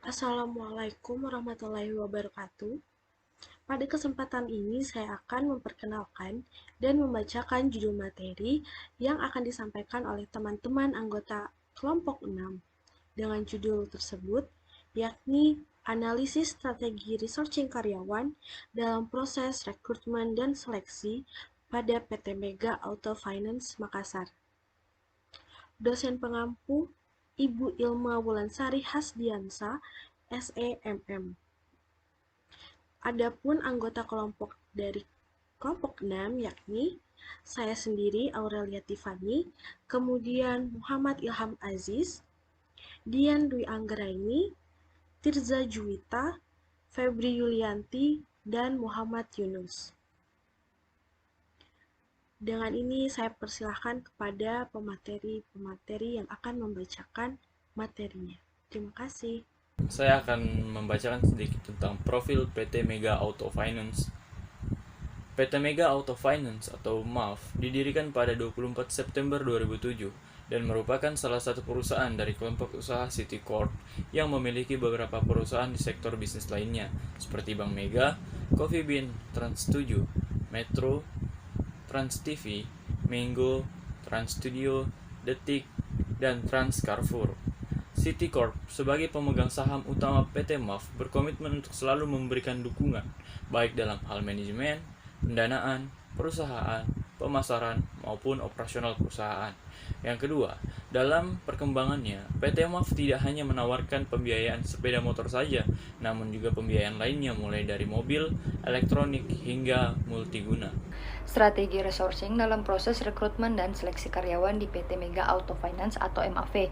Assalamualaikum warahmatullahi wabarakatuh. Pada kesempatan ini saya akan memperkenalkan dan membacakan judul materi yang akan disampaikan oleh teman-teman anggota kelompok 6 dengan judul tersebut, yakni analisis strategi resourcing karyawan dalam proses rekrutmen dan seleksi pada PT Mega Auto Finance Makassar. Dosen pengampu Ibu Ilma Wulansari Hasdiansa, SEMM. Adapun anggota kelompok dari kelompok 6 yakni saya sendiri Aurelia Tiffany, kemudian Muhammad Ilham Aziz, Dian Dwi Anggraini, Tirza Juwita, Febri Yulianti, dan Muhammad Yunus. Dengan ini saya persilahkan kepada pemateri-pemateri yang akan membacakan materinya. Terima kasih. Saya akan membacakan sedikit tentang profil PT Mega Auto Finance. PT Mega Auto Finance atau MAF didirikan pada 24 September 2007 dan merupakan salah satu perusahaan dari kelompok usaha City Corp yang memiliki beberapa perusahaan di sektor bisnis lainnya seperti Bank Mega, Coffee Bean, Trans 7, Metro, Trans TV, Mango, Trans Studio, Detik, dan Trans Carrefour. City Corp sebagai pemegang saham utama PT MAF berkomitmen untuk selalu memberikan dukungan baik dalam hal manajemen, pendanaan, perusahaan, pemasaran, maupun operasional perusahaan. Yang kedua, dalam perkembangannya, PT MAF tidak hanya menawarkan pembiayaan sepeda motor saja, namun juga pembiayaan lainnya mulai dari mobil, elektronik, hingga multiguna. Strategi resourcing dalam proses rekrutmen dan seleksi karyawan di PT Mega Auto Finance atau MAV.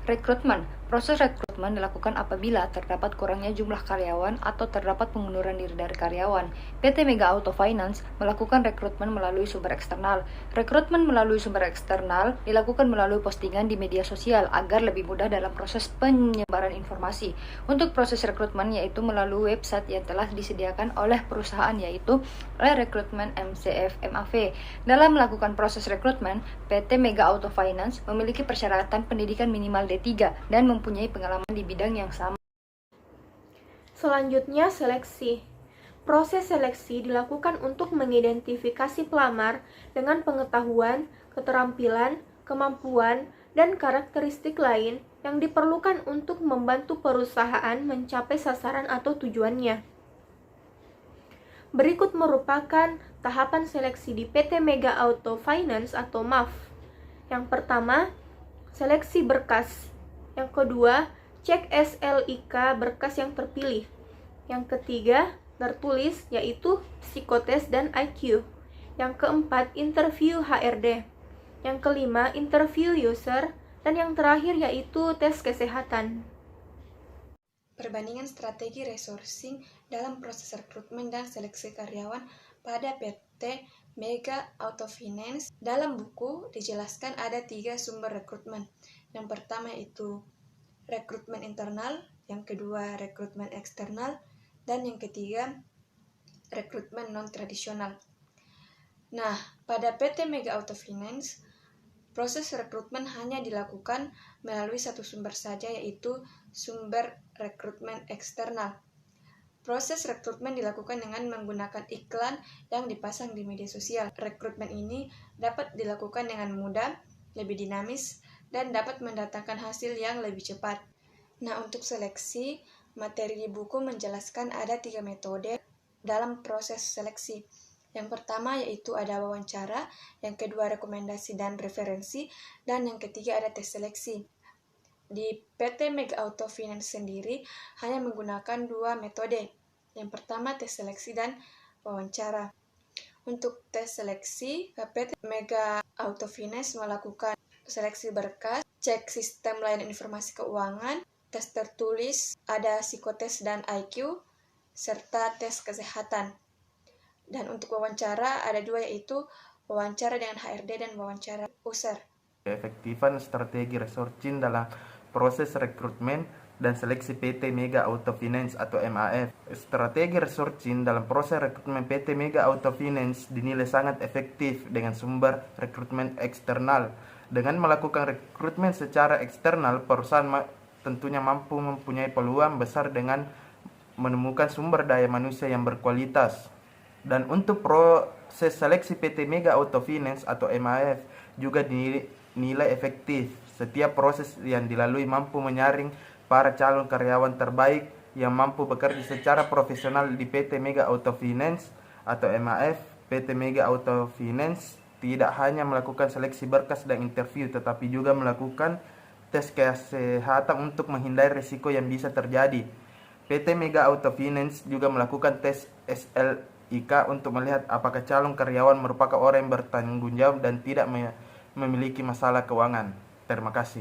Rekrutmen. Proses rekrutmen dilakukan apabila terdapat kurangnya jumlah karyawan atau terdapat pengunduran diri dari karyawan. PT Mega Auto Finance melakukan rekrutmen melalui sumber eksternal. Rekrutmen melalui sumber eksternal dilakukan melalui postingan di media sosial agar lebih mudah dalam proses penyebaran informasi. Untuk proses rekrutmen yaitu melalui website yang telah disediakan oleh perusahaan yaitu oleh rekrutmen MCF MAV. Dalam melakukan proses rekrutmen, PT Mega Auto Finance memiliki persyaratan pendidikan minimal D3 dan mempunyai pengalaman di bidang yang sama. Selanjutnya, seleksi. Proses seleksi dilakukan untuk mengidentifikasi pelamar dengan pengetahuan, keterampilan, kemampuan, dan karakteristik lain yang diperlukan untuk membantu perusahaan mencapai sasaran atau tujuannya. Berikut merupakan tahapan seleksi di PT Mega Auto Finance atau MAF. Yang pertama, seleksi berkas. Yang kedua, cek SLIK berkas yang terpilih. Yang ketiga, tertulis yaitu psikotes dan IQ. Yang keempat, interview HRD. Yang kelima, interview user. Dan yang terakhir yaitu tes kesehatan. Perbandingan strategi resourcing dalam proses rekrutmen dan seleksi karyawan pada PT Mega Auto Finance. Dalam buku dijelaskan ada 3 sumber rekrutmen. Yang pertama itu rekrutmen internal, yang kedua rekrutmen eksternal, dan yang ketiga rekrutmen non-tradisional. Nah, pada PT Mega Auto Finance, proses rekrutmen hanya dilakukan melalui satu sumber saja, yaitu sumber rekrutmen eksternal. Proses rekrutmen dilakukan dengan menggunakan iklan yang dipasang di media sosial. Rekrutmen ini dapat dilakukan dengan mudah, lebih dinamis, dan dapat mendatangkan hasil yang lebih cepat. Nah, untuk seleksi, materi di buku menjelaskan ada 3 metode dalam proses seleksi. Yang pertama yaitu ada wawancara, yang kedua rekomendasi dan referensi, dan yang ketiga ada tes seleksi. Di PT Mega Auto Finance sendiri hanya menggunakan 2 metode. Yang pertama tes seleksi dan wawancara. Untuk tes seleksi, PT Mega Auto Finance melakukan seleksi berkas, cek sistem layanan informasi keuangan, tes tertulis, ada psikotes dan IQ, serta tes kesehatan. Dan untuk wawancara ada 2 yaitu wawancara dengan HRD dan wawancara user. Efektifan strategi resourcing dalam proses rekrutmen dan seleksi PT Mega Auto Finance atau MAF. Strategi resourcing dalam proses rekrutmen PT Mega Auto Finance dinilai sangat efektif dengan sumber rekrutmen eksternal. Dengan melakukan rekrutmen secara eksternal, perusahaan tentunya mampu mempunyai peluang besar dengan menemukan sumber daya manusia yang berkualitas. Dan untuk proses seleksi PT Mega Auto Finance atau MAF juga dinilai efektif. Setiap proses yang dilalui mampu menyaring para calon karyawan terbaik yang mampu bekerja secara profesional di PT Mega Auto Finance atau MAF. PT Mega Auto Finance tidak hanya melakukan seleksi berkas dan interview, tetapi juga melakukan tes kesehatan untuk menghindari risiko yang bisa terjadi. PT Mega Auto Finance juga melakukan tes SLIK untuk melihat apakah calon karyawan merupakan orang yang bertanggung jawab dan tidak memiliki masalah keuangan. Terima kasih.